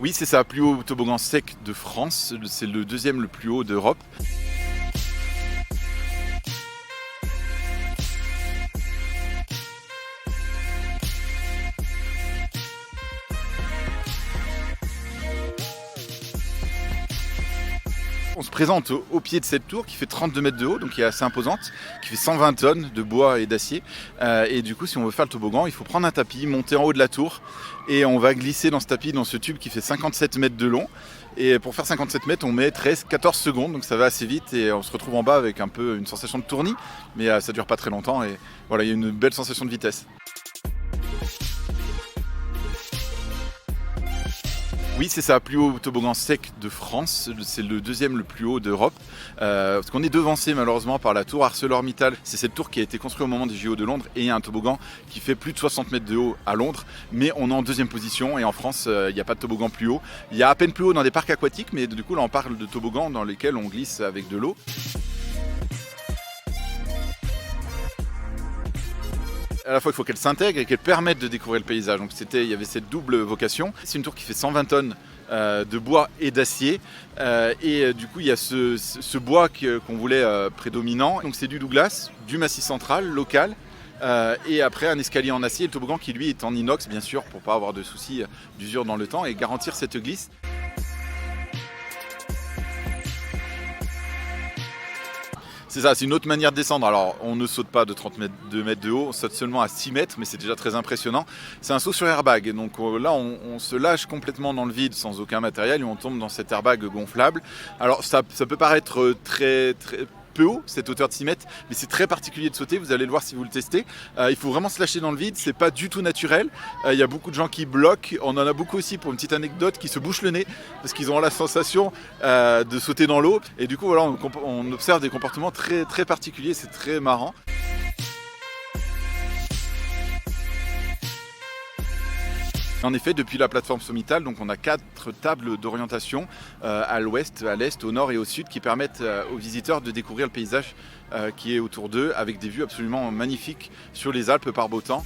Oui, c'est ça, plus haut toboggan sec de France, c'est le deuxième le plus haut d'Europe. On se présente au pied de cette tour qui fait 32 mètres de haut, donc qui est assez imposante, qui fait 120 tonnes de bois et d'acier. Et du coup, si on veut faire le toboggan, il faut prendre un tapis, monter en haut de la tour, et on va glisser dans ce tapis, dans ce tube qui fait 57 mètres de long. Et pour faire 57 mètres, on met 13-14 secondes, donc ça va assez vite, et on se retrouve en bas avec un peu une sensation de tournis, mais ça dure pas très longtemps, et voilà, il y a une belle sensation de vitesse. Oui, c'est ça, plus haut toboggan sec de France, c'est le deuxième le plus haut d'Europe. Parce qu'on est devancé malheureusement par la tour ArcelorMittal. C'est cette tour qui a été construite au moment des JO de Londres et il y a un toboggan qui fait plus de 60 mètres de haut à Londres. Mais on est en deuxième position et en France, il n'y a pas de toboggan plus haut. Il y a à peine plus haut dans des parcs aquatiques, mais du coup là on parle de toboggans dans lesquels on glisse avec de l'eau. À la fois, il faut qu'elle s'intègre et qu'elle permette de découvrir le paysage. Donc il y avait cette double vocation. C'est une tour qui fait 120 tonnes de bois et d'acier. Du coup, il y a ce bois qu'on voulait prédominant. Donc c'est du Douglas, du massif central, local. Et après un escalier en acier, le toboggan qui lui est en inox bien sûr pour ne pas avoir de soucis d'usure dans le temps et garantir cette glisse. C'est ça, c'est une autre manière de descendre. Alors, on ne saute pas de 32 mètres de haut, on saute seulement à 6 mètres, mais c'est déjà très impressionnant. C'est un saut sur airbag. Donc là, on se lâche complètement dans le vide sans aucun matériel et on tombe dans cet airbag gonflable. Alors, ça peut paraître très peu haut, cette hauteur de 6 mètres, mais c'est très particulier de sauter, vous allez le voir si vous le testez. Il faut vraiment se lâcher dans le vide, c'est pas du tout naturel. Il y a beaucoup de gens qui bloquent, on en a beaucoup aussi, pour une petite anecdote, qui se bouchent le nez parce qu'ils ont la sensation de sauter dans l'eau. Et du coup, voilà, on observe des comportements très particuliers, c'est très marrant. En effet, depuis la plateforme sommitale, donc on a 4 tables d'orientation à l'ouest, à l'est, au nord et au sud qui permettent aux visiteurs de découvrir le paysage qui est autour d'eux avec des vues absolument magnifiques sur les Alpes par beau temps.